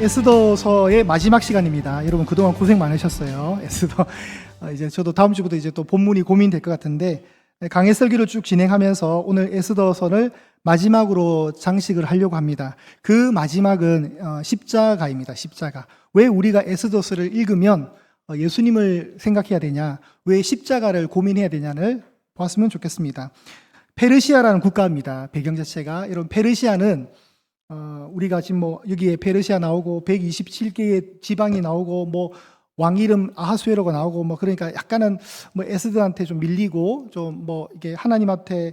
에스더서의 마지막 시간입니다. 여러분 그동안 고생 많으셨어요. 에스더 이제 저도 다음 주부터 이제 또 본문이 고민될 것 같은데, 강해 설교를 쭉 진행하면서 오늘 에스더서를 마지막으로 장식을 하려고 합니다. 그 마지막은 십자가입니다. 십자가. 왜 우리가 에스더서를 읽으면 예수님을 생각해야 되냐, 왜 십자가를 고민해야 되냐를 보았으면 좋겠습니다. 페르시아라는 국가입니다. 배경 자체가. 여러분 페르시아는 우리가 지금 뭐 여기에 페르시아 나오고 127개의 지방이 나오고 뭐 왕 이름 아하수에로가 나오고 뭐 그러니까 약간은 뭐 에스더한테 좀 밀리고 좀 뭐 이게 하나님한테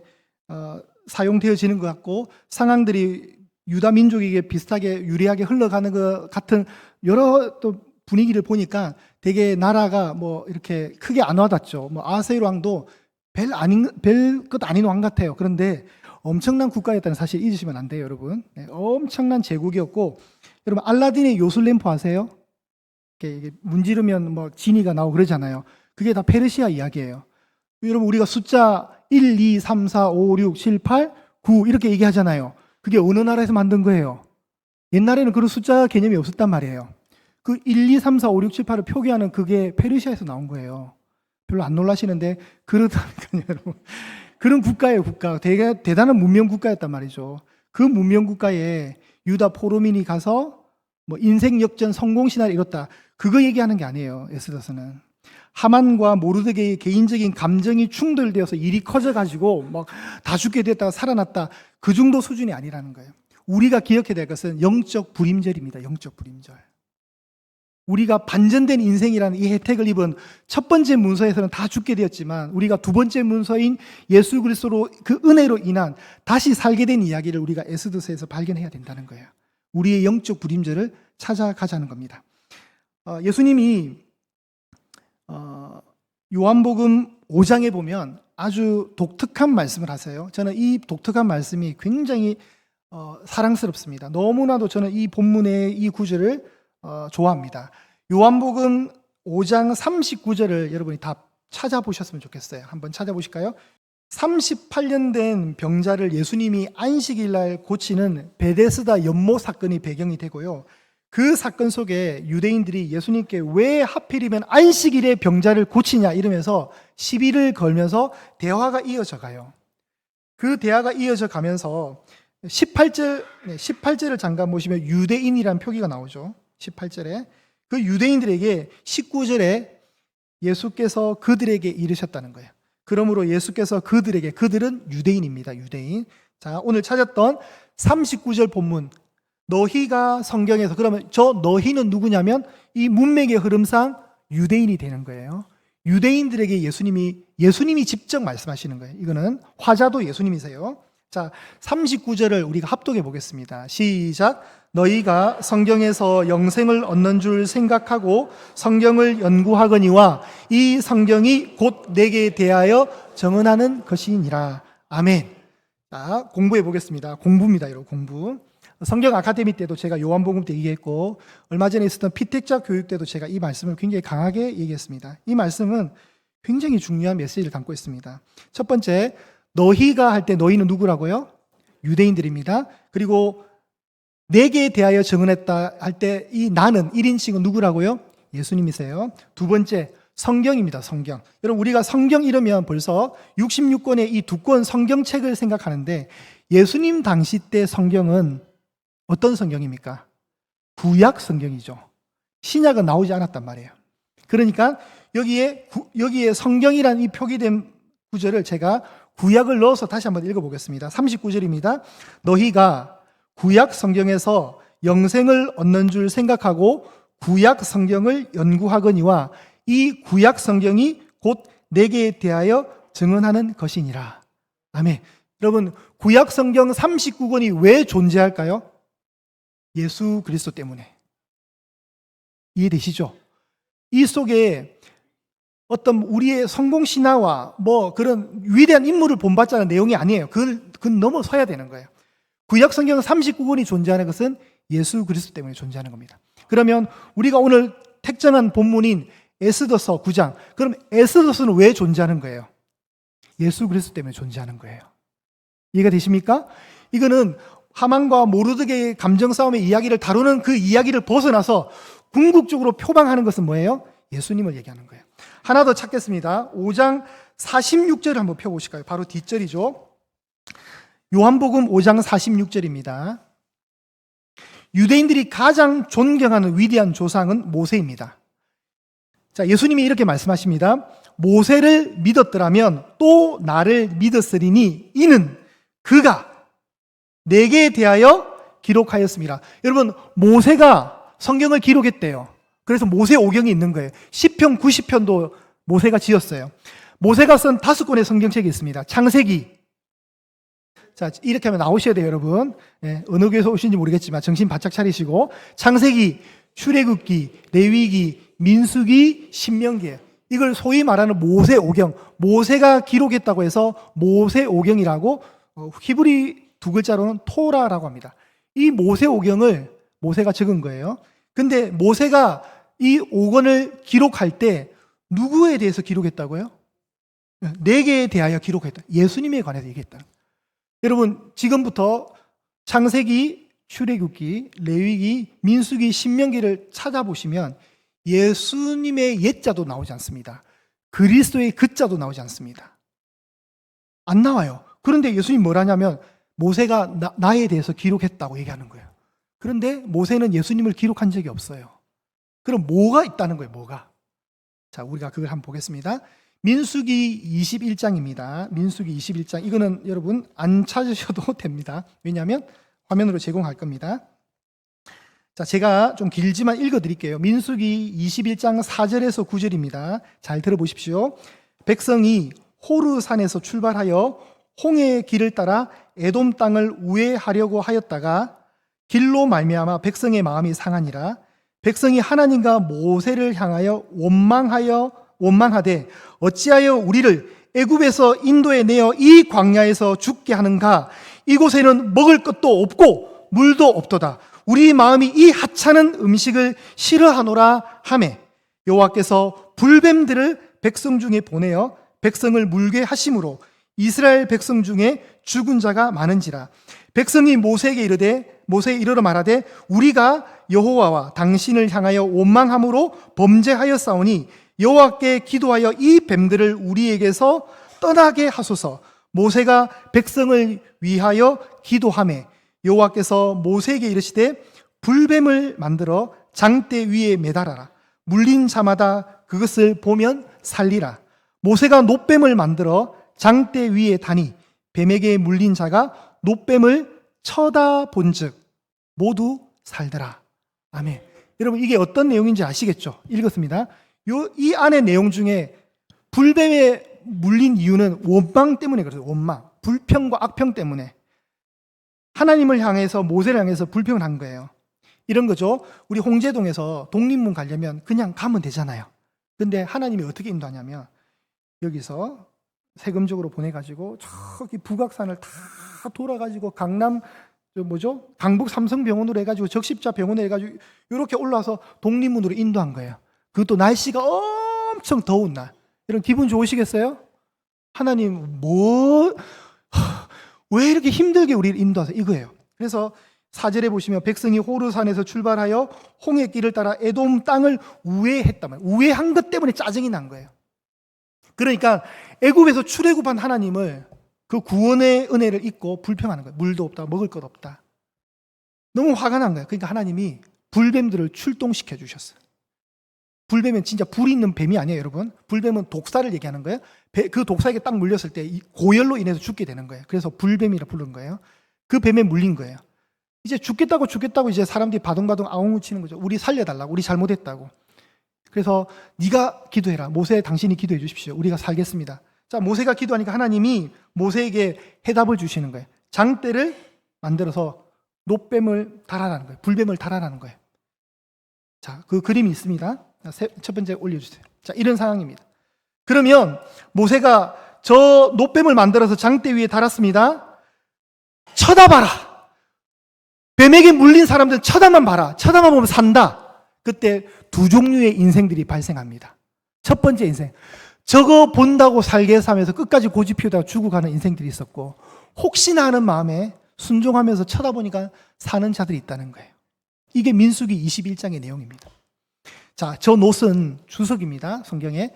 사용되어지는 것 같고, 상황들이 유다 민족에게 비슷하게 유리하게 흘러가는 것 같은 여러 또 분위기를 보니까 되게 나라가 뭐 이렇게 크게 안 와닿죠. 뭐 아하수에로 왕도 별 것 아닌 왕 같아요. 그런데 엄청난 국가였다는 사실 잊으시면 안 돼요, 여러분. 네, 엄청난 제국이었고, 여러분 알라딘의 요술램프 아세요? 이게 문지르면 뭐 지니가 나오고 그러잖아요. 그게 다 페르시아 이야기예요. 여러분 우리가 숫자 1, 2, 3, 4, 5, 6, 7, 8, 9 이렇게 얘기하잖아요. 그게 어느 나라에서 만든 거예요? 옛날에는 그런 숫자 개념이 없었단 말이에요. 그 1, 2, 3, 4, 5, 6, 7, 8을 표기하는 그게 페르시아에서 나온 거예요. 별로 안 놀라시는데 그렇다니까요, 여러분. 그런 국가예요, 국가. 되게 대단한 문명 국가였단 말이죠. 그 문명 국가에 유다 포로민이 가서 뭐 인생 역전 성공 신화를 이뤘다. 그거 얘기하는 게 아니에요, 에스더서는. 하만과 모르드게의 개인적인 감정이 충돌되어서 일이 커져가지고 막 다 죽게 됐다가 살아났다. 그 정도 수준이 아니라는 거예요. 우리가 기억해야 될 것은 영적 불임절입니다. 영적 불임절. 우리가 반전된 인생이라는 이 혜택을 입은 첫 번째 문서에서는 다 죽게 되었지만, 우리가 두 번째 문서인 예수 그리스도로 그 은혜로 인한 다시 살게 된 이야기를 우리가 에스더서에서 발견해야 된다는 거예요. 우리의 영적 불임절을 찾아가자는 겁니다. 예수님이 요한복음 5장에 보면 아주 독특한 말씀을 하세요. 저는 이 독특한 말씀이 굉장히 사랑스럽습니다. 너무나도 저는 이 본문의 이 구절을 좋아합니다. 요한복음 5장 39절을 여러분이 다 찾아보셨으면 좋겠어요. 한번 찾아보실까요? 38년 된 병자를 예수님이 안식일 날 고치는 베데스다 연못 사건이 배경이 되고요. 그 사건 속에 유대인들이 예수님께 왜 하필이면 안식일에 병자를 고치냐 이러면서 시비를 걸면서 대화가 이어져 가요. 그 대화가 이어져 가면서 18절을 잠깐 보시면 유대인이라는 표기가 나오죠. 18절에 그 유대인들에게 19절에 예수께서 그들에게 이르셨다는 거예요. 그러므로 예수께서 그들은 유대인입니다. 유대인. 자, 오늘 찾았던 39절 본문, 너희가 성경에서, 그러면 저 너희는 누구냐면 이 문맥의 흐름상 유대인이 되는 거예요. 유대인들에게 예수님이 직접 말씀하시는 거예요. 이거는 화자도 예수님이세요. 자, 39절을 우리가 합독해 보겠습니다. 시작. 너희가 성경에서 영생을 얻는 줄 생각하고 성경을 연구하거니와 이 성경이 곧 내게 대하여 정언하는 것이니라. 아멘. 자, 공부해 보겠습니다. 공부입니다, 여러분. 공부. 성경 아카데미 때도 제가 요한복음 때 얘기했고, 얼마 전에 있었던 피택자 교육 때도 제가 이 말씀을 굉장히 강하게 얘기했습니다. 이 말씀은 굉장히 중요한 메시지를 담고 있습니다. 첫 번째, 너희가 할 때 너희는 누구라고요? 유대인들입니다. 그리고 내게 대하여 정언했다 할 때 이 나는 1인칭은 누구라고요? 예수님이세요. 두 번째, 성경입니다. 성경. 여러분 우리가 성경 이러면 벌써 66권의 이 두 권 성경책을 생각하는데, 예수님 당시 때 성경은 어떤 성경입니까? 구약 성경이죠. 신약은 나오지 않았단 말이에요. 그러니까 여기에 성경이라는 이 표기된 구절을 제가 구약을 넣어서 다시 한번 읽어보겠습니다. 39절입니다. 너희가 구약 성경에서 영생을 얻는 줄 생각하고 구약 성경을 연구하거니와 이 구약 성경이 곧 내게 대하여 증언하는 것이니라. 아멘. 여러분, 구약 성경 39권이 왜 존재할까요? 예수 그리스도 때문에. 이해되시죠? 이 속에 어떤 우리의 성공 신화와 뭐 그런 위대한 인물을 본받자는 내용이 아니에요. 그건 넘어서야 되는 거예요. 구약 성경 39권이 존재하는 것은 예수 그리스도 때문에 존재하는 겁니다. 그러면 우리가 오늘 택정한 본문인 에스더서 9장, 그럼 에스더서는 왜 존재하는 거예요? 예수 그리스도 때문에 존재하는 거예요. 이해가 되십니까? 이거는 하만과 모르드게의 감정 싸움의 이야기를 다루는 그 이야기를 벗어나서 궁극적으로 표방하는 것은 뭐예요? 예수님을 얘기하는 거예요. 하나 더 찾겠습니다. 5장 46절을 한번 펴보실까요? 바로 뒷절이죠. 요한복음 5장 46절입니다. 유대인들이 가장 존경하는 위대한 조상은 모세입니다. 자, 예수님이 이렇게 말씀하십니다. 모세를 믿었더라면 또 나를 믿었으리니 이는 그가 내게 대하여 기록하였습니다. 여러분, 모세가 성경을 기록했대요. 그래서 모세오경이 있는 거예요. 10편, 90편도 모세가 지었어요. 모세가 쓴 5권의 성경책이 있습니다. 창세기. 자, 이렇게 하면 나오셔야 돼요, 여러분. 예, 어느 교회에서 오신지 모르겠지만 정신 바짝 차리시고. 창세기, 출애굽기, 레위기, 민수기, 신명기. 이걸 소위 말하는 모세오경. 모세가 기록했다고 해서 모세오경이라고, 히브리 2글자로는 토라라고 합니다. 이 모세오경을 모세가 적은 거예요. 근데 모세가 이 5권을 기록할 때 누구에 대해서 기록했다고요? 내게 대하여 기록했다. 예수님에 관해서 얘기했다. 여러분, 지금부터 창세기, 출애굽기, 레위기, 민수기, 신명기를 찾아보시면 예수님의 옛자도 나오지 않습니다. 그리스도의 그자도 나오지 않습니다. 안 나와요. 그런데 예수님 뭐라냐면 모세가 나에 대해서 기록했다고 얘기하는 거예요. 그런데 모세는 예수님을 기록한 적이 없어요. 그럼 뭐가 있다는 거예요, 뭐가? 자, 우리가 그걸 한번 보겠습니다. 민수기 21장입니다. 민수기 21장. 이거는 여러분 안 찾으셔도 됩니다. 왜냐하면 화면으로 제공할 겁니다. 자, 제가 좀 길지만 읽어드릴게요. 민수기 21장 4절에서 9절입니다. 잘 들어보십시오. 백성이 호르산에서 출발하여 홍해의 길을 따라 에돔 땅을 우회하려고 하였다가 길로 말미암아 백성의 마음이 상하니라. 백성이 하나님과 모세를 향하여 원망하되 어찌하여 우리를 애굽에서 인도에 내어 이 광야에서 죽게 하는가? 이곳에는 먹을 것도 없고 물도 없도다. 우리 마음이 이 하찮은 음식을 싫어하노라 하매 여호와께서 불뱀들을 백성 중에 보내어 백성을 물게 하심으로 이스라엘 백성 중에 죽은 자가 많은지라. 백성이 모세에게 이르러 말하되 우리가 여호와와 당신을 향하여 원망함으로 범죄하였사오니 여호와께 기도하여 이 뱀들을 우리에게서 떠나게 하소서. 모세가 백성을 위하여 기도하매 여호와께서 모세에게 이르시되 불뱀을 만들어 장대 위에 매달아라. 물린 자마다 그것을 보면 살리라. 모세가 놋뱀을 만들어 장대 위에 다니 뱀에게 물린 자가 놋뱀을 쳐다본즉 모두 살더라. 아멘. 여러분, 이게 어떤 내용인지 아시겠죠? 읽었습니다. 이 안의 내용 중에 불뱀에 물린 이유는 원망 때문에 그래요. 원망. 불평과 악평 때문에. 하나님을 향해서, 모세를 향해서 불평을 한 거예요. 이런 거죠. 우리 홍제동에서 독립문 가려면 그냥 가면 되잖아요. 근데 하나님이 어떻게 인도하냐면 여기서 세금적으로 보내가지고 저기 북악산을 다 돌아가지고 강남 강북 삼성병원으로 해가지고 적십자 병원에 해가지고 이렇게 올라와서 독립문으로 인도한 거예요. 그것도 날씨가 엄청 더운 날. 여러분 기분 좋으시겠어요? 하나님 왜 이렇게 힘들게 우리를 인도하세요? 이거예요. 그래서 4절에 보시면 백성이 호르산에서 출발하여 홍해 길을 따라 에돔 땅을 우회했단 말이에요. 우회한 것 때문에 짜증이 난 거예요. 그러니까 애굽에서 출애굽한 하나님을 그 구원의 은혜를 잊고 불평하는 거예요. 물도 없다, 먹을 것 없다. 너무 화가 난 거예요. 그러니까 하나님이 불뱀들을 출동시켜 주셨어요. 불뱀은 진짜 불이 있는 뱀이 아니에요, 여러분. 불뱀은 독사를 얘기하는 거예요. 그 독사에게 딱 물렸을 때 고열로 인해서 죽게 되는 거예요. 그래서 불뱀이라 부른 거예요. 그 뱀에 물린 거예요. 이제 죽겠다고 이제 사람들이 바둥바둥 아웅 치는 거죠. 우리 살려달라고, 우리 잘못했다고. 그래서 네가 기도해라. 모세 당신이 기도해 주십시오. 우리가 살겠습니다. 자, 모세가 기도하니까 하나님이 모세에게 해답을 주시는 거예요. 장대를 만들어서 놋뱀을 달아라는 거예요. 불뱀을 달아라는 거예요. 자, 그 그림이 있습니다. 첫 번째 올려주세요. 자, 이런 상황입니다. 그러면 모세가 저 놋뱀을 만들어서 장대 위에 달았습니다. 쳐다봐라. 뱀에게 물린 사람들은 쳐다만 봐라. 쳐다만 보면 산다. 그때 두 종류의 인생들이 발생합니다. 첫 번째 인생, 저거 본다고 살게 하면서 끝까지 고집 피우다가 죽어가는 인생들이 있었고, 혹시나 하는 마음에 순종하면서 쳐다보니까 사는 자들이 있다는 거예요. 이게 민수기 21장의 내용입니다. 자, 저 놋은 주석입니다. 성경에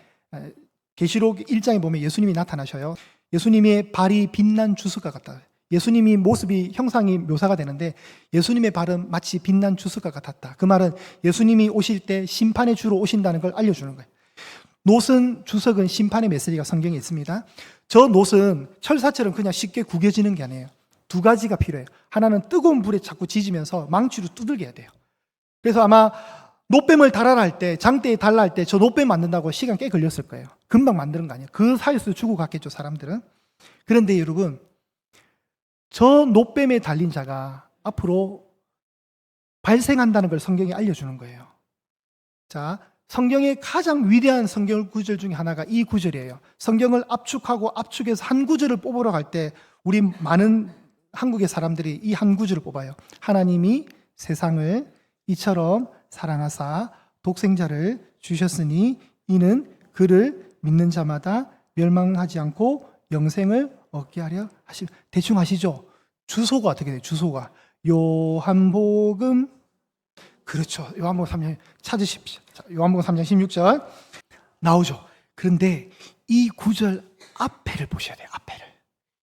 계시록 1장에 보면 예수님이 나타나셔요. 예수님의 발이 빛난 주석과 같다. 예수님이 모습이 형상이 묘사가 되는데 예수님의 발은 마치 빛난 주석과 같았다. 그 말은 예수님이 오실 때 심판의 주로 오신다는 걸 알려주는 거예요. 놋은 주석은 심판의 메시지가 성경에 있습니다. 저 놋은 철사처럼 그냥 쉽게 구겨지는 게 아니에요. 두 가지가 필요해요. 하나는 뜨거운 불에 자꾸 지지면서 망치로 두들겨야 돼요. 그래서 아마 놋뱀을 달아라 할 때, 장대에 달라 할 때 저 놋뱀 만든다고 시간 꽤 걸렸을 거예요. 금방 만드는 거 아니에요. 그 사이에서 죽어 갔겠죠, 사람들은. 그런데 여러분, 저 놋뱀에 달린 자가 앞으로 발생한다는 걸 성경이 알려주는 거예요. 자, 성경의 가장 위대한 성경 구절 중에 하나가 이 구절이에요. 성경을 압축하고 압축해서 한 구절을 뽑으러 갈 때 우리 많은 한국의 사람들이 이 한 구절을 뽑아요. 하나님이 세상을 이처럼 사랑하사 독생자를 주셨으니 이는 그를 믿는 자마다 멸망하지 않고 영생을 얻게 하려 하시. 대충 아시죠? 주소가 어떻게 돼요? 주소가 요한복음, 그렇죠. 요한복음 3장 찾으십시오. 요한복음 3장 16절 나오죠. 그런데 이 구절 앞에를 보셔야 돼요. 앞에를.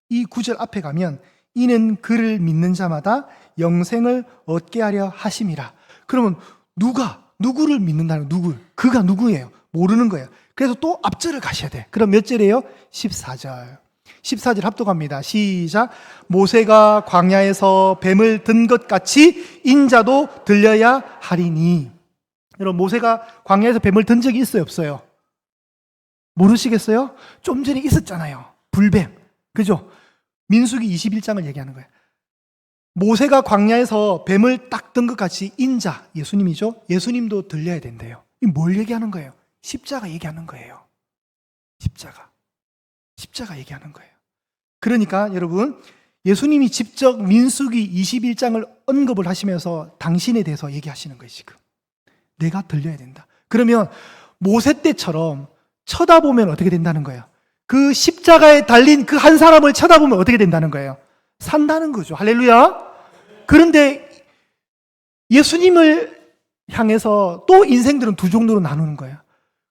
이 구절 앞에 가면 이는 그를 믿는 자마다 영생을 얻게 하려 하심이라. 그러면 누구를 믿는다는 누구? 그가 누구예요? 모르는 거예요. 그래서 또 앞절을 가셔야 돼. 그럼 몇 절이에요? 14절. 14절 합독합니다. 시작. 모세가 광야에서 뱀을 든 것 같이 인자도 들려야 하리니. 여러분, 모세가 광야에서 뱀을 든 적이 있어요, 없어요? 모르시겠어요? 좀 전에 있었잖아요. 불뱀. 그죠? 민수기 21장을 얘기하는 거예요. 모세가 광야에서 뱀을 딱 든 것 같이 인자, 예수님이죠? 예수님도 들려야 된대요. 이 뭘 얘기하는 거예요? 십자가 얘기하는 거예요. 십자가 얘기하는 거예요. 그러니까 여러분, 예수님이 직접 민수기 21장을 언급을 하시면서 당신에 대해서 얘기하시는 거예요, 지금. 내가 들려야 된다. 그러면 모세 때처럼 쳐다보면 어떻게 된다는 거예요? 그 십자가에 달린 그 한 사람을 쳐다보면 어떻게 된다는 거예요? 산다는 거죠. 할렐루야. 그런데 예수님을 향해서 또 인생들은 두 종류로 나누는 거예요.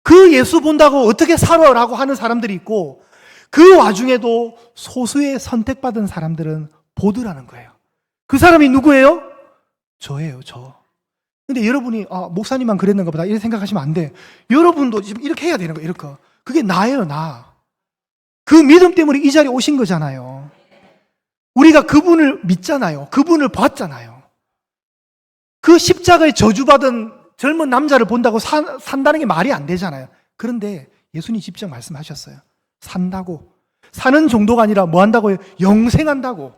그 예수 본다고 어떻게 살아라고 하는 사람들이 있고, 그 와중에도 소수의 선택받은 사람들은 보드라는 거예요. 그 사람이 누구예요? 저예요, 저. 근데 여러분이 목사님만 그랬는가 보다 이렇게 생각하시면 안 돼. 여러분도 지금 이렇게 해야 되는 거예요. 이렇게. 그게 나예요, 나. 그 믿음 때문에 이 자리에 오신 거잖아요. 우리가 그분을 믿잖아요. 그분을 봤잖아요. 그 십자가에 저주받은 젊은 남자를 본다고 산다는 게 말이 안 되잖아요. 그런데 예수님 직접 말씀하셨어요. 산다고. 사는 정도가 아니라 뭐 한다고요? 영생한다고.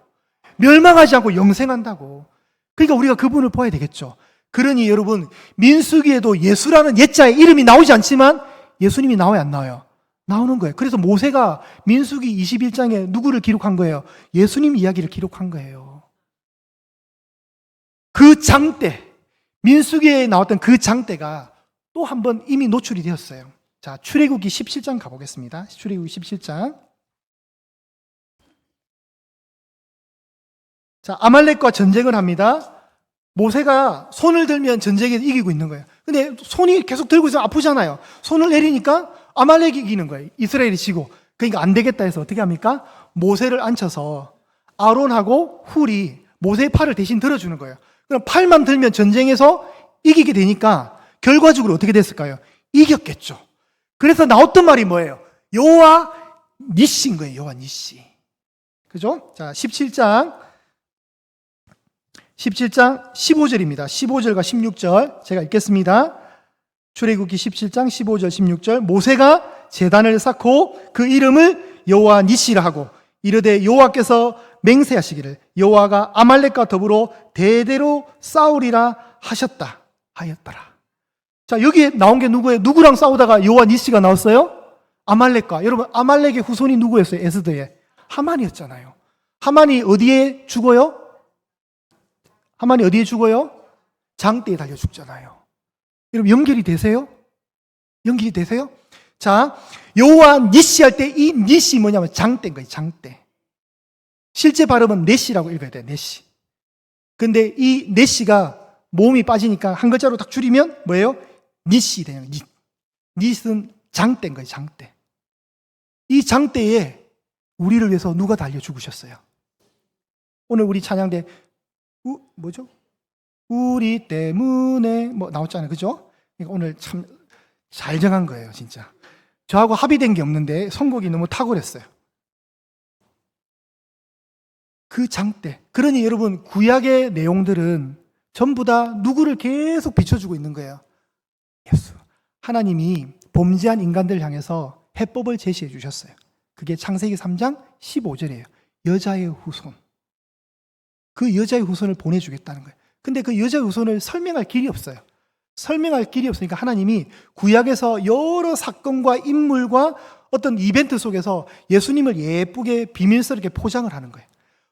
멸망하지 않고 영생한다고. 그러니까 우리가 그분을 봐야 되겠죠. 그러니 여러분, 민수기에도 예수라는 옛자의 이름이 나오지 않지만 예수님이 나와요, 안 나와요? 나오는 거예요. 그래서 모세가 민수기 21장에 누구를 기록한 거예요? 예수님 이야기를 기록한 거예요. 그 장대, 민수기에 나왔던 그 장대가 또 한 번 이미 노출이 되었어요. 자, 출애굽기 17장 가보겠습니다. 출애굽기 17장. 자, 아말렉과 전쟁을 합니다. 모세가 손을 들면 전쟁에 이기고 있는 거예요. 근데 손이 계속 들고 있으면 아프잖아요. 손을 내리니까 아말렉이 이기는 거예요. 이스라엘이 지고. 그러니까 안 되겠다 해서 어떻게 합니까? 모세를 앉혀서 아론하고 훌이 모세의 팔을 대신 들어주는 거예요. 그럼 팔만 들면 전쟁에서 이기게 되니까 결과적으로 어떻게 됐을까요? 이겼겠죠. 그래서 나왔던 말이 뭐예요? 여호와 니시인 거예요. 여호와 니시. 그죠? 자, 17장 15절입니다. 15절과 16절 제가 읽겠습니다. 출애굽기 17장 15절 16절. 모세가 제단을 쌓고 그 이름을 여호와 니시라 하고 이르되 여호와께서 맹세하시기를 여호와가 아말렉과 더불어 대대로 싸우리라 하였더라. 자, 여기에 나온 게 누구예요? 누구랑 싸우다가 여호와 니시가 나왔어요? 아말렉과. 여러분, 아말렉의 후손이 누구였어요? 에스더의 하만이었잖아요. 하만이 어디에 죽어요? 하만이 어디에 죽어요? 장대에 달려 죽잖아요. 여러분, 연결이 되세요? 연결이 되세요? 자, 여호와 니시 할 때 이 니시 뭐냐면 장대인 거예요. 장대. 실제 발음은 넷시라고 읽어야 돼요. 넷시. 근데 이 넷시가 모음이 빠지니까 한 글자로 딱 줄이면 뭐예요? 닛이 돼요. 닛. 닛은 장대인 거예요. 장대. 이 장대에 우리를 위해서 누가 달려 죽으셨어요? 오늘 우리 찬양대 뭐죠? 우리 때문에 뭐 나왔잖아요. 그죠? 오늘 참 잘 정한 거예요. 진짜. 저하고 합의된 게 없는데 선곡이 너무 탁월했어요. 그 장대. 그러니 여러분, 구약의 내용들은 전부 다 누구를 계속 비춰주고 있는 거예요? 예수. 하나님이 범죄한 인간들 향해서 해법을 제시해 주셨어요. 그게 창세기 3장 15절이에요. 여자의 후손. 그 여자의 후손을 보내주겠다는 거예요. 근데 그 여자의 후손을 설명할 길이 없어요. 설명할 길이 없으니까 하나님이 구약에서 여러 사건과 인물과 어떤 이벤트 속에서 예수님을 예쁘게 비밀스럽게 포장을 하는 거예요.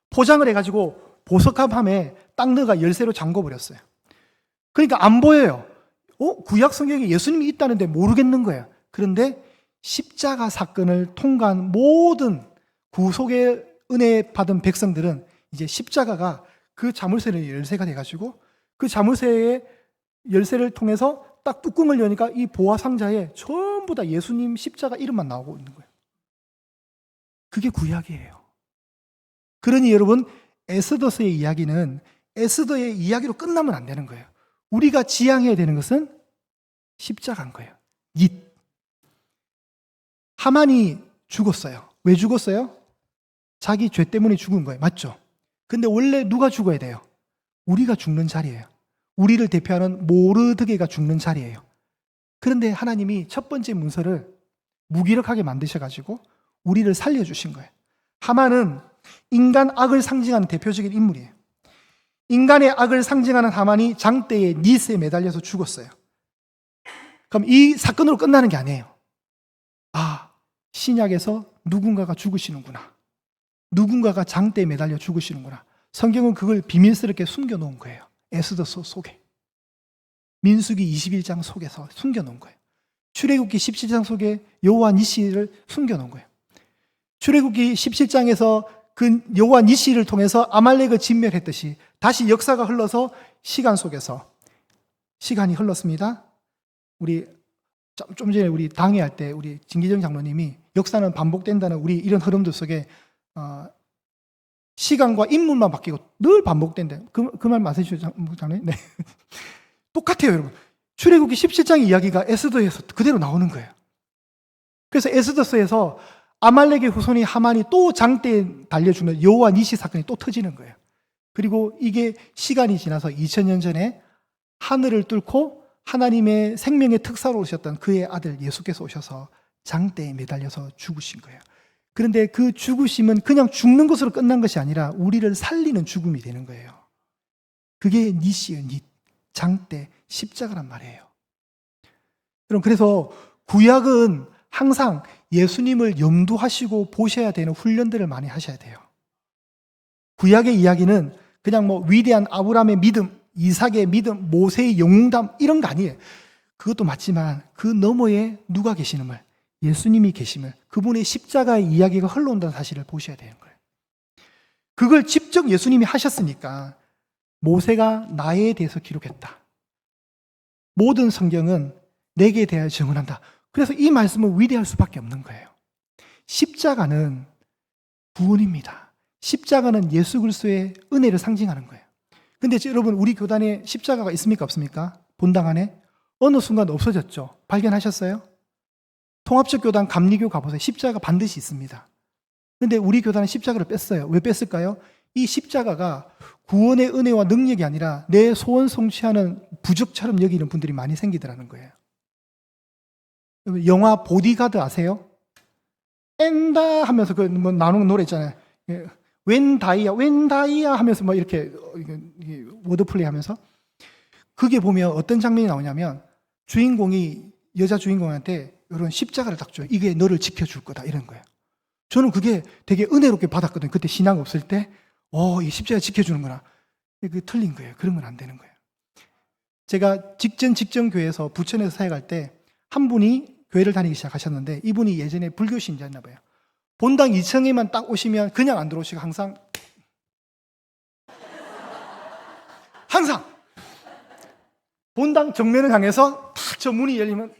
포장을 해가지고 보석한 밤에 딱 넣어가 열쇠로 잠궈버렸어요. 그러니까 안 보여요. 구약 성경에 예수님이 있다는데 모르겠는 거예요. 그런데 십자가 사건을 통과한 모든 구속의 은혜 받은 백성들은 이제 십자가가 그 자물쇠의 열쇠가 돼가지고 그 자물쇠의 열쇠를 통해서 딱 뚜껑을 여니까 이 보화 상자에 전부 다 예수님 십자가 이름만 나오고 있는 거예요. 그게 구약이에요. 그러니 여러분, 에스더서의 이야기는 에스더의 이야기로 끝나면 안 되는 거예요. 우리가 지향해야 되는 것은 십자가인 거예요. 잇. 하만이 죽었어요. 왜 죽었어요? 자기 죄 때문에 죽은 거예요. 맞죠? 근데 원래 누가 죽어야 돼요? 우리가 죽는 자리예요. 우리를 대표하는 모르드게가 죽는 자리예요. 그런데 하나님이 첫 번째 문서를 무기력하게 만드셔가지고 우리를 살려주신 거예요. 하만은 인간 악을 상징하는 대표적인 인물이에요. 인간의 악을 상징하는 하만이 장대의 닛에 매달려서 죽었어요. 그럼 이 사건으로 끝나는 게 아니에요. 아, 신약에서 누군가가 죽으시는구나. 누군가가 장대에 매달려 죽으시는구나. 성경은 그걸 비밀스럽게 숨겨놓은 거예요. 에스더서 속에. 민수기 21장 속에서 숨겨놓은 거예요. 출애굽기 17장 속에 여호와 니시를 숨겨놓은 거예요. 출애굽기 17장에서 그 여호와 니시를 통해서 아말렉을 진멸했듯이 다시 역사가 흘러서 시간 속에서 시간이 흘렀습니다. 우리 좀 전에 우리 당회할 때 우리 진기정 장로님이 역사는 반복된다는 우리 이런 흐름들 속에 시간과 인물만 바뀌고 늘 반복된대. 그 말 맞으시죠, 장로님? 네. 똑같아요, 여러분. 출애굽기 17장의 이야기가 에스더에서 그대로 나오는 거예요. 그래서 에스더서에서 아말렉의 후손이 하만이 또 장대에 달려 죽는 여호와 니시 사건이 또 터지는 거예요. 그리고 이게 시간이 지나서 2000년 전에 하늘을 뚫고 하나님의 생명의 특사로 오셨던 그의 아들 예수께서 오셔서 장대에 매달려서 죽으신 거예요. 그런데 그 죽으심은 그냥 죽는 것으로 끝난 것이 아니라 우리를 살리는 죽음이 되는 거예요. 그게 닛이에요. 닛. 장대, 십자가란 말이에요. 여러분, 그래서 구약은 항상 예수님을 염두하시고 보셔야 되는 훈련들을 많이 하셔야 돼요. 구약의 이야기는 그냥 뭐 위대한 아브라함의 믿음, 이삭의 믿음, 모세의 영웅담 이런 거 아니에요. 그것도 맞지만 그 너머에 누가 계시는을, 예수님이 계심을, 그분의 십자가의 이야기가 흘러온다는 사실을 보셔야 되는 거예요. 그걸 직접 예수님이 하셨으니까 모세가 나에 대해서 기록했다. 모든 성경은 내게 대하여 증언한다. 그래서 이 말씀은 위대할 수밖에 없는 거예요. 십자가는 구원입니다. 십자가는 예수 그리스도의 은혜를 상징하는 거예요. 근데 여러분, 우리 교단에 십자가가 있습니까? 없습니까? 본당 안에? 어느 순간 없어졌죠. 발견하셨어요? 통합적 교단 감리교 가보세요. 십자가 반드시 있습니다. 근데 우리 교단은 십자가를 뺐어요. 왜 뺐을까요? 이 십자가가 구원의 은혜와 능력이 아니라 내 소원 성취하는 부적처럼 여기는 분들이 많이 생기더라는 거예요. 영화 보디가드 아세요? 엔다 하면서 그 뭐 나누는 노래 있잖아요. 웬 다이아 하면서 뭐 이렇게 워드플레이 하면서, 그게 보면 어떤 장면이 나오냐면 주인공이 여자 주인공한테 이런 십자가를 딱 줘요. 이게 너를 지켜줄 거다 이런 거예요. 저는 그게 되게 은혜롭게 받았거든요. 그때 신앙 없을 때 이 십자가 지켜주는구나. 그게 틀린 거예요. 그런 건 안 되는 거예요. 제가 직전 교회에서 부천에서 사역할 때 한 분이 교회를 다니기 시작하셨는데, 이분이 예전에 불교 신자였나 봐요. 본당 2층에만 딱 오시면 그냥 안 들어오시고 항상 항상 본당 정면을 향해서 탁 저 문이 열리면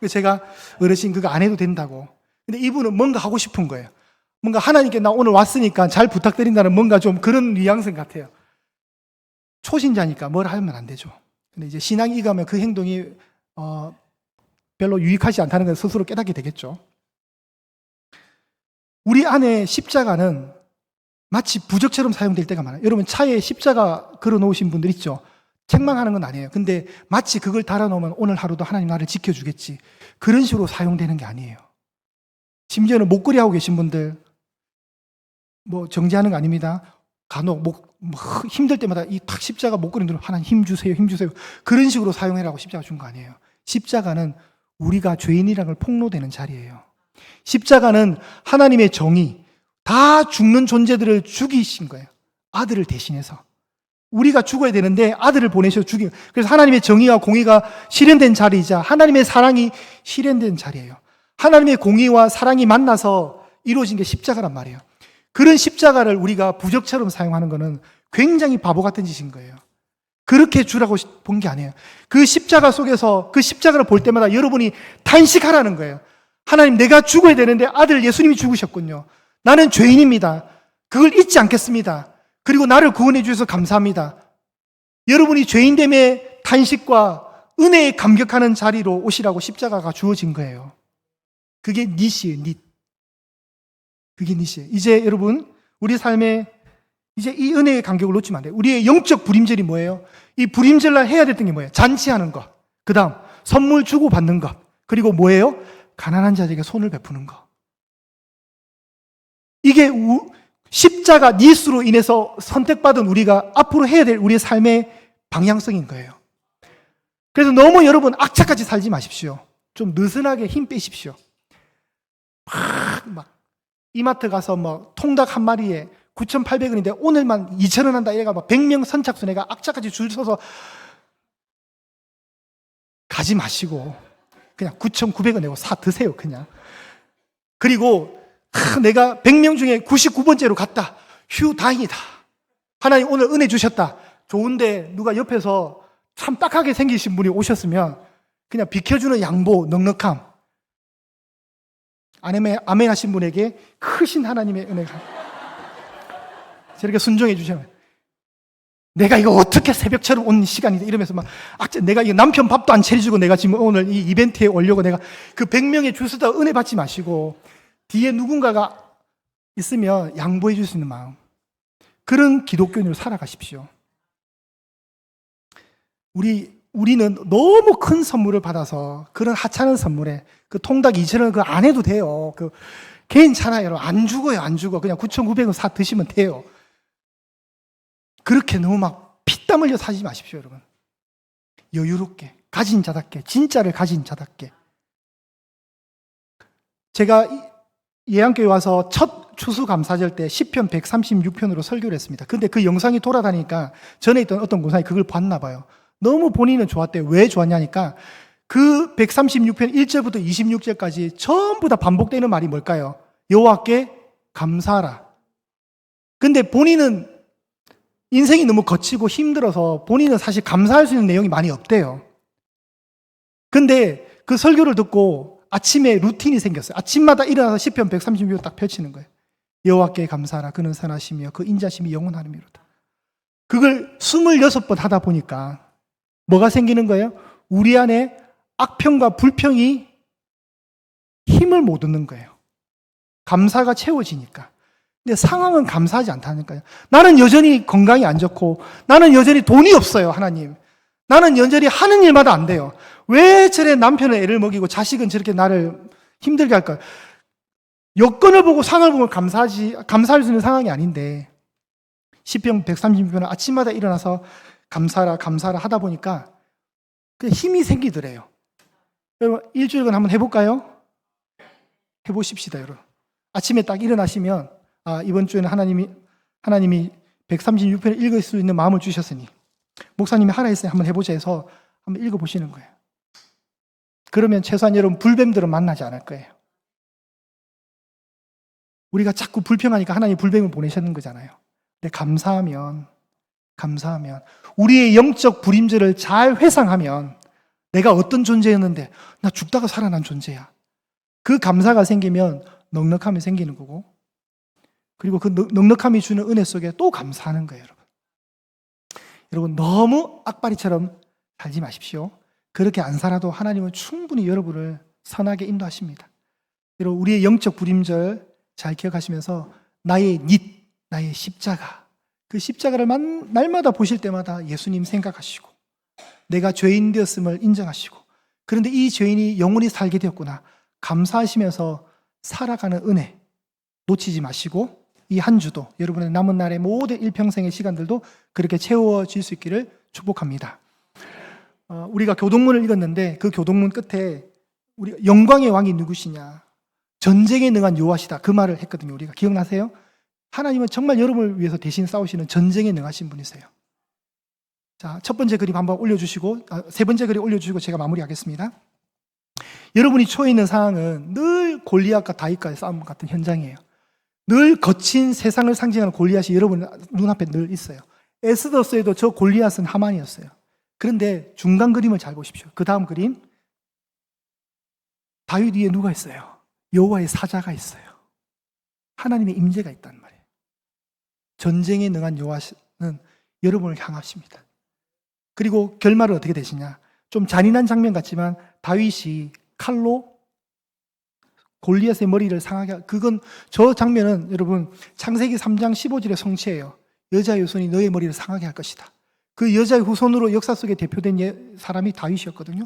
제가 어르신 그거 안 해도 된다고. 근데 이분은 뭔가 하고 싶은 거예요. 뭔가 하나님께 나 오늘 왔으니까 잘 부탁드린다는 뭔가 좀 그런 뉘앙스 같아요. 초신자니까 뭘 하면 안 되죠. 근데 이제 신앙이 익으면 그 행동이 별로 유익하지 않다는 걸 스스로 깨닫게 되겠죠. 우리 안에 십자가는 마치 부적처럼 사용될 때가 많아요. 여러분 차에 십자가 걸어 놓으신 분들 있죠? 책망하는 건 아니에요. 근데 마치 그걸 달아놓으면 오늘 하루도 하나님 나를 지켜주겠지. 그런 식으로 사용되는 게 아니에요. 심지어는 목걸이 하고 계신 분들 뭐 정지하는 거 아닙니다. 간혹 힘들 때마다 이 탁 십자가 목걸이 누르면 하나님 힘 주세요, 힘 주세요. 그런 식으로 사용해라고 십자가 준 거 아니에요. 십자가는 우리가 죄인이라는 걸 폭로되는 자리예요. 십자가는 하나님의 정의, 다 죽는 존재들을 죽이신 거예요. 아들을 대신해서. 우리가 죽어야 되는데 아들을 보내셔서 죽인 거예요. 그래서 하나님의 정의와 공의가 실현된 자리이자 하나님의 사랑이 실현된 자리예요. 하나님의 공의와 사랑이 만나서 이루어진 게 십자가란 말이에요. 그런 십자가를 우리가 부적처럼 사용하는 것은 굉장히 바보 같은 짓인 거예요. 그렇게 주라고 본 게 아니에요. 그 십자가 속에서 그 십자가를 볼 때마다 여러분이 탄식하라는 거예요. 하나님, 내가 죽어야 되는데 아들 예수님이 죽으셨군요. 나는 죄인입니다. 그걸 잊지 않겠습니다. 그리고 나를 구원해 주셔서 감사합니다. 여러분이 죄인됨의 탄식과 은혜에 감격하는 자리로 오시라고 십자가가 주어진 거예요. 그게 닛이에요, 닛. 그게 닛이에요. 이제 여러분, 우리 삶에 이제 이 은혜의 간격을 놓치면 안 돼요. 우리의 영적 불임절이 뭐예요? 이 불임절날 해야 됐던 게 뭐예요? 잔치하는 것. 그 다음, 선물 주고받는 것. 그리고 뭐예요? 가난한 자에게 손을 베푸는 것. 이게 십자가 닛으로 인해서 선택받은 우리가 앞으로 해야 될 우리의 삶의 방향성인 거예요. 그래서 너무 여러분 악착같이 살지 마십시오. 좀 느슨하게 힘 빼십시오. 막 이마트 가서 뭐 통닭 한 마리에 9,800원인데 오늘만 2,000원 한다 얘가 막 100명 선착순 애가 악착같이 줄 서서 가지 마시고 그냥 9,900원 내고 사 드세요 그냥. 그리고 내가 100명 중에 99번째로 갔다. 휴, 다행이다. 하나님 오늘 은혜 주셨다. 좋은데 누가 옆에서 참 딱하게 생기신 분이 오셨으면 그냥 비켜주는 양보, 넉넉함. 아멘 하신 분에게 크신 하나님의 은혜가 저렇게 순종해 주시면 내가 이거 어떻게 새벽처럼 온 시간이다 이러면서 막 내가 이거 남편 밥도 안 차려주고 내가 지금 오늘 이 이벤트에 오려고 내가 그 100명의 줄 서다 은혜 받지 마시고 뒤에 누군가가 있으면 양보해 줄 수 있는 마음, 그런 기독교인으로 살아가십시오. 우리는 너무 큰 선물을 받아서 그런 하찮은 선물에 그 통닭 2,000원 그거 안 해도 돼요. 그 괜찮아요. 여러분. 안 죽어요. 안 죽어. 그냥 9,900원 사 드시면 돼요. 그렇게 너무 막 피땀 흘려 사지 마십시오, 여러분. 여유롭게, 가진 자답게, 진짜를 가진 자답게. 제가 예안교회 와서 첫 추수감사절 때 시편 136편으로 설교를 했습니다. 근데 그 영상이 돌아다니니까 전에 있던 어떤 권사님이 그걸 봤나 봐요. 너무 본인은 좋았대요. 왜 좋았냐니까 그 136편 1절부터 26절까지 전부 다 반복되는 말이 뭘까요? 여호와께 감사하라. 근데 본인은 인생이 너무 거치고 힘들어서 본인은 사실 감사할 수 있는 내용이 많이 없대요. 근데 그 설교를 듣고 아침에 루틴이 생겼어요. 아침마다 일어나서 시편 136편 딱 펼치는 거예요. 여호와께 감사하라. 그는 선하시며 그 인자심이 영원하느니로다. 그걸 26번 하다 보니까 뭐가 생기는 거예요? 우리 안에 악평과 불평이 힘을 못 얻는 거예요. 감사가 채워지니까. 근데 상황은 감사하지 않다니까요. 나는 여전히 건강이 안 좋고 나는 여전히 돈이 없어요, 하나님. 나는 여전히 하는 일마다 안 돼요. 왜 저래 남편은 애를 먹이고 자식은 저렇게 나를 힘들게 할까요? 여건을 보고 상황을 보면 감사할 수 있는 상황이 아닌데 시편 136편은 아침마다 일어나서 감사라 하다 보니까 힘이 생기더래요. 여러분 일주일간 한번 해볼까요? 해보십시다, 여러분. 아침에 딱 일어나시면 이번 주에는 하나님이 136편을 읽을 수 있는 마음을 주셨으니 목사님이 하라 했으니 한번 해보자 해서 한번 읽어보시는 거예요. 그러면 최소한 여러분 불뱀들은 만나지 않을 거예요. 우리가 자꾸 불평하니까 하나님이 불뱀을 보내셨는 거잖아요. 근데 감사하면 감사하면, 우리의 영적 불임절을 잘 회상하면 내가 어떤 존재였는데 나 죽다가 살아난 존재야. 그 감사가 생기면 넉넉함이 생기는 거고, 그리고 그 넉넉함이 주는 은혜 속에 또 감사하는 거예요, 여러분. 여러분, 너무 악바리처럼 살지 마십시오. 그렇게 안 살아도 하나님은 충분히 여러분을 선하게 인도하십니다. 여러분, 우리의 영적 불임절 잘 기억하시면서 나의 닛, 나의 십자가, 그 십자가를 날마다 보실 때마다 예수님 생각하시고 내가 죄인 되었음을 인정하시고, 그런데 이 죄인이 영원히 살게 되었구나 감사하시면서 살아가는 은혜 놓치지 마시고, 이 한 주도 여러분의 남은 날의 모든 일평생의 시간들도 그렇게 채워질 수 있기를 축복합니다. 우리가 교동문을 읽었는데 그 교동문 끝에 우리 영광의 왕이 누구시냐, 전쟁에 능한 여호와시다, 그 말을 했거든요. 우리가 기억나세요? 하나님은 정말 여러분을 위해서 대신 싸우시는 전쟁에 능하신 분이세요. 자, 첫 번째 그림 한번 올려주시고, 세 번째 그림 올려주시고 제가 마무리하겠습니다. 여러분이 처해 있는 상황은 늘 골리앗과 다윗과의 싸움 같은 현장이에요. 늘 거친 세상을 상징하는 골리앗이 여러분 눈앞에 늘 있어요. 에스더서에도 저 골리앗은 하만이었어요. 그런데 중간 그림을 잘 보십시오. 그 다음 그림, 다윗 위에 누가 있어요? 여호와의 사자가 있어요. 하나님의 임재가 있단 말이에요. 전쟁에 능한 여호와는 여러분을 향하십니다. 그리고 결말은 어떻게 되시냐? 좀 잔인한 장면 같지만 다윗이 칼로 골리앗의 머리를 상하게, 그건 저 장면은 여러분 창세기 3장 15절의 성취예요. 여자의 후손이 너의 머리를 상하게 할 것이다. 그 여자의 후손으로 역사 속에 대표된 사람이 다윗이었거든요.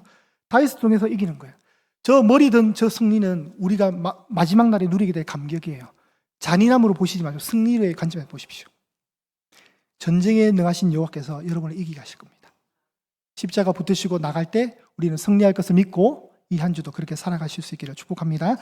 다윗을 통해서 이기는 거예요. 저 머리 든 저 승리는 우리가 마지막 날에 누리게 될 감격이에요. 잔인함으로 보시지 마시고 승리의 관점에서 보십시오. 전쟁에 능하신 여호와께서 여러분을 이기게 하실 겁니다. 십자가 붙으시고 나갈 때 우리는 승리할 것을 믿고 이 한 주도 그렇게 살아가실 수 있기를 축복합니다.